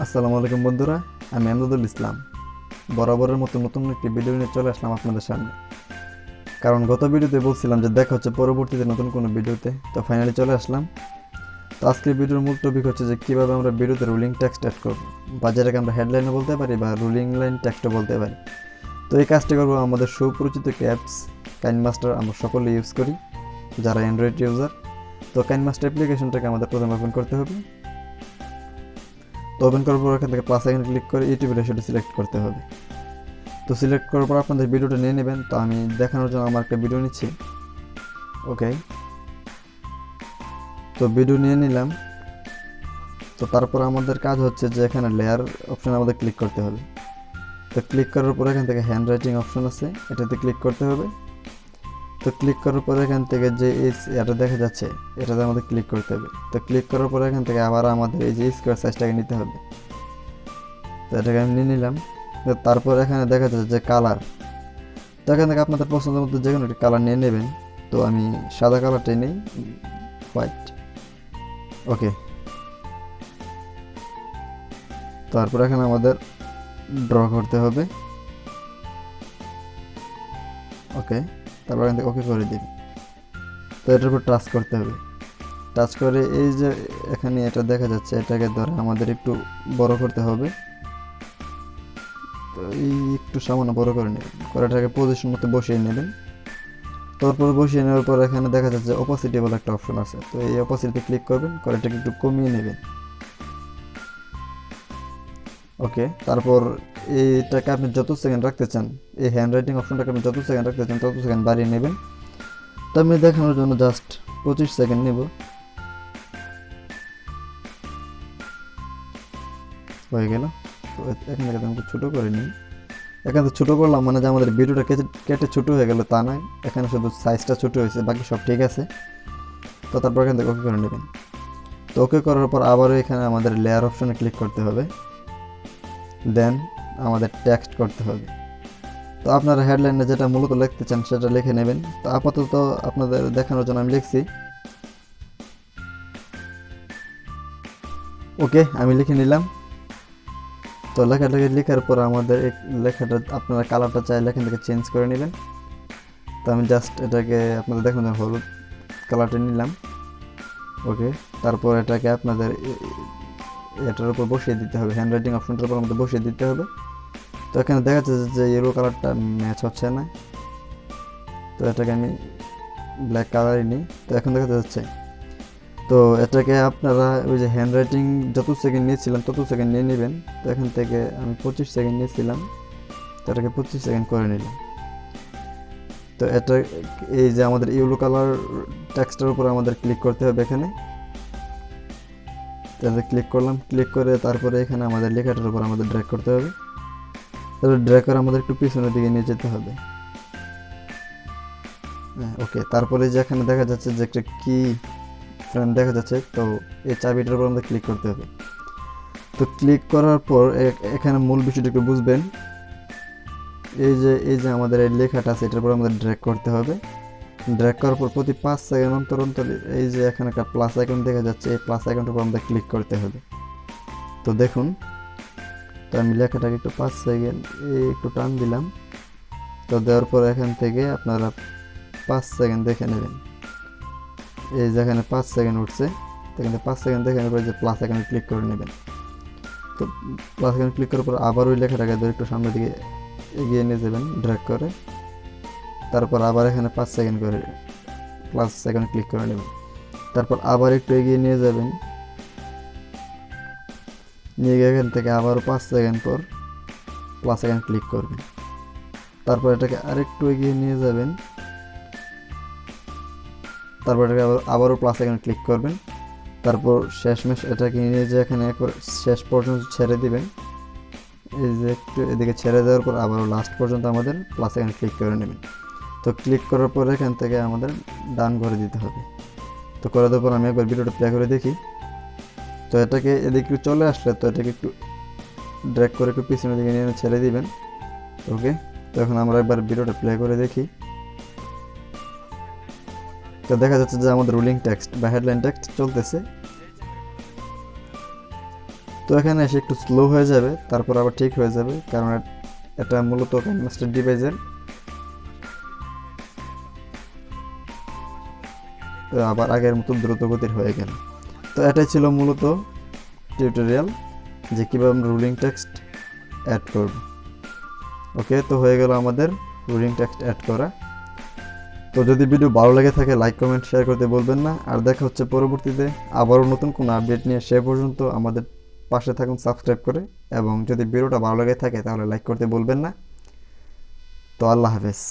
আসসালামুআলাইকুম বন্ধুরা, আমি আমদাদুল ইসলাম বরাবরের মতো নতুন একটি ভিডিও নিয়ে চলে আসলাম আপনাদের সামনে। কারণ গত ভিডিওতে বলছিলাম যে দেখা হচ্ছে পরবর্তীতে নতুন কোনো ভিডিওতে, তো ফাইনালি চলে আসলাম। তো আজকের ভিডিওর মূল টপিক হচ্ছে যে কীভাবে আমরা ভিডিওতে রুলিং টেক্সট অ্যাড করব, বা যেটাকে আমরা হেডলাইনও বলতে পারি বা রুলিং লাইন টেক্সটও বলতে পারি। তো এই কাজটি করবো আমাদের সুপরিচিত একটি অ্যাপস কাইনমাস্টার, আমরা সকলে ইউজ করি যারা অ্যান্ড্রয়েড ইউজার। তো কাইনমাস্টার অ্যাপ্লিকেশনটাকে আমাদের প্রথমে ওপেন করতে হবে। তো ওপেন করার পর এখান থেকে প্লাস আইকনে ক্লিক করে ইউটিউব রেশিওটি সিলেক্ট করতে হবে। তো সিলেক্ট করার পর আপনাদের ভিডিওটা নিয়ে নেবেন। তো আমি দেখানোর জন্য আমার একটা ভিডিও নিচ্ছি। ওকে, তো ভিডিও নিয়ে নিলাম। তো তারপর আমাদের কাজ হচ্ছে যে এখানে লেয়ার অপশন আমাদের ক্লিক করতে হবে। তো ক্লিক করার পর এখান থেকে হ্যান্ড রাইটিং অপশন আছে, এটাতে ক্লিক করতে হবে। তো ক্লিক করার পর এখান থেকে যে এটা দেখা যাচ্ছে এটাতে আমাদের ক্লিক করতে হবে। তো ক্লিক করার পর এখান থেকে আবার আমাদের এই যে স্কোয়ার সাইজটাকে নিতে হবে। তো এটাকে আমি নিয়ে নিলাম। তো তারপর এখানে দেখা যাচ্ছে যে কালার, তো এখান থেকে আপনাদের পছন্দের মধ্যে যে কোনো একটি কালার নিয়ে নেবেন। তো আমি সাদা কালারটাই নেই, হোয়াইট। ওকে, তারপর এখানে আমাদের ড্র করতে হবে। ওকে, তারপর এখান থেকে ওকে করে দিন। তো এটার উপর টাচ করতে হবে। টাচ করে এই যে এখানে এটা দেখা যাচ্ছে এটাকে ধরে আমাদের একটু বড় করতে হবে। তো এই একটু সামান্য বড় করে নেবেন, করে এটাকে পজিশন মতো বসিয়ে নেবেন। তারপর বসিয়ে নেওয়ার পর এখানে দেখা যাচ্ছে অপাসিটি বলে একটা অপশন আছে। তো এই অপাসিটিতে ক্লিক করবেন, করে এটাকে একটু কমিয়ে নেবেন। ওকে, তারপর এইটাকে আপনি যত সেকেন্ড রাখতে চান, এই হ্যান্ড রাইটিং অপশনটাকে আপনি যত সেকেন্ড রাখতে চান তত সেকেন্ড বাড়িয়ে নেবেন। তো আমি দেখানোর জন্য জাস্ট 25 সেকেন্ড নেব। হয়ে গেল। তো এখান থেকে আমি ছোটো করে নিই। এখানে ছোটো করলাম মানে যে আমাদের ভিডিওটা কেটে ছোটো হয়ে গেল তা নয়, এখানে শুধু সাইজটা ছোটো হয়েছে, বাকি সব ঠিক আছে। তো তারপর এখান থেকে ওকে করে নেবেন। তো ওকে করার পর আবারও এখানে আমাদের লেয়ার অপশনে ক্লিক করতে হবে, দেন আমাদের টেক্সট করতে হবে। তো আপনারা হেডলাইনে যেটা মূলত লিখতে চান সেটা লিখে নেবেন। তো আপাতত আপনাদের দেখানোর জন্য আমি লিখছি। ওকে, আমি লিখে নিলাম। তো লেখাটাকে লেখার পর আমাদের এই লেখাটা আপনারা কালারটা চাইলে এখান থেকে চেঞ্জ করে নেবেন। তো আমি জাস্ট এটাকে আপনাদের দেখানোর জন্য হলুদ কালারটা নিলাম। ওকে, তারপর এটাকে আপনাদের এটার উপর বসিয়ে দিতে হবে, হ্যান্ড রাইটিং অপশনটার উপর আমাদের বসিয়ে দিতে হবে। তো এখানে দেখা যাচ্ছে যে ইয়েলো কালারটা ম্যাচ হচ্ছে না, তো এটাকে আমি ব্ল্যাক কালারই নিই। তো এখন দেখা যাচ্ছে। তো এটাকে আপনারা ওই যে হ্যান্ড রাইটিং যত সেকেন্ড নিয়েছিলাম তত সেকেন্ড নিয়ে নেবেন। তো এখান থেকে আমি 25 সেকেন্ড নিয়েছিলাম, তো এটাকে 25 সেকেন্ড করে নিলাম। তো এটা এই যে আমাদের ইয়েলো কালার টেক্সটের উপর আমাদের ক্লিক করতে হবে এখানে। তাহলে ক্লিক করলাম, ক্লিক করে তারপরে এখানে আমাদের লেখাটার উপর আমাদের ড্র্যাগ করতে হবে। তারপরে ড্র্যাগ করে আমাদের একটু পিছনের দিকে নিয়ে যেতে হবে। হ্যাঁ, ওকে, তারপরে যেখানে দেখা যাচ্ছে যে একটা কি ফ্রেম দেখা যাচ্ছে, তো এই চাবিটার উপর আমাদের ক্লিক করতে হবে। তো ক্লিক করার পর এখানে মূল বিষয়টা একটু বুঝবেন। এই যে আমাদের এই লেখাটা আছে এটার উপর আমাদের ড্র্যাগ করতে হবে। ড্র্যাগ করার পর প্রতি 5 সেকেন্ড অন্তর অন্তর এই যে এখানে একটা প্লাস আইকন দেখা যাচ্ছে, এই প্লাস আইকনটার উপর আমাদের ক্লিক করতে হবে। তো দেখুন, তো আমি লেখাটাকে একটু 5 সেকেন্ড একটু টান দিলাম। তো দেওয়ার পর এখান থেকে আপনারা 5 সেকেন্ড দেখে নেবেন। এই যেখানে 5 সেকেন্ড উঠছে, সেখানে 5 সেকেন্ড দেখে নেবেন যে প্লাস আইকনে ক্লিক করে নেবেন। তো প্লাস আইকনে ক্লিক করার পর আবার ওই লেখাটাকে ধরে একটু সামনের দিকে এগিয়ে নিয়ে যাবেন ড্র্যাগ করে। তারপর আবার এখানে 5 সেকেন্ড করে প্লাস আইকনে ক্লিক করে নেবেন। তারপর আবার একটু এগিয়ে নিয়ে যাবেন, নিয়ে গিয়ে এখান থেকে আবারও 5 সেকেন্ড পর প্লাস আইকনে ক্লিক করবেন। তারপর এটাকে আরেকটু এগিয়ে নিয়ে যাবেন, তারপর এটাকে আবারও প্লাস আইকনে ক্লিক করবেন। তারপর শেষমেশ এটাকে নিয়ে যে এখানে একবার শেষ পর্যন্ত ছেড়ে দিবেন। এই যে একটু এদিকে ছেড়ে দেওয়ার পর আবারও লাস্ট পর্যন্ত আমাদের প্লাস আইকনে ক্লিক করে নেবেন। তো ক্লিক করার পর এখান থেকে আমাদের ডান করে দিতে হবে। তো করে দেওয়ার পর আমি একবার ভিডিওটা প্লে করে দেখি। তো এটাকে এদিকে চলে আসলে তো এটাকে একটু ড্র্যাগ করে একটু পিছনের দিকে নিয়ে ছেড়ে দিবেন। ওকে, তো এখন আমরা একবার ভিডিওটা প্লে করে দেখি। তো দেখা যাচ্ছে যে আমাদের রুলিং টেক্সট বা হেডলাইন টেক্সট চলতেছে। তো এখানে এসে একটু স্লো হয়ে যাবে, তারপর আবার ঠিক হয়ে যাবে, কারণ এটা মূলত কাইনমাস্টার ডিভাইসের আবার আগের মতো দ্রুত গতির হয়ে গেল। তো এটাই ছিল মূলত টিউটোরিয়াল যে কীভাবে আমরা রুলিং টেক্সট অ্যাড করব। ওকে, তো হয়ে গেল আমাদের রুলিং টেক্সট অ্যাড করা। তো যদি ভিডিও ভালো লেগে থাকে লাইক কমেন্ট শেয়ার করতে বলবেন না। আর দেখা হচ্ছে পরবর্তীতে আবারও নতুন কোনো আপডেট নিয়ে। সে পর্যন্ত আমাদের পাশে থাকুন সাবস্ক্রাইব করে, এবং যদি ভিডিওটা ভালো লেগে থাকে তাহলে লাইক করতে বলবেন না। তো আল্লাহ হাফেজ।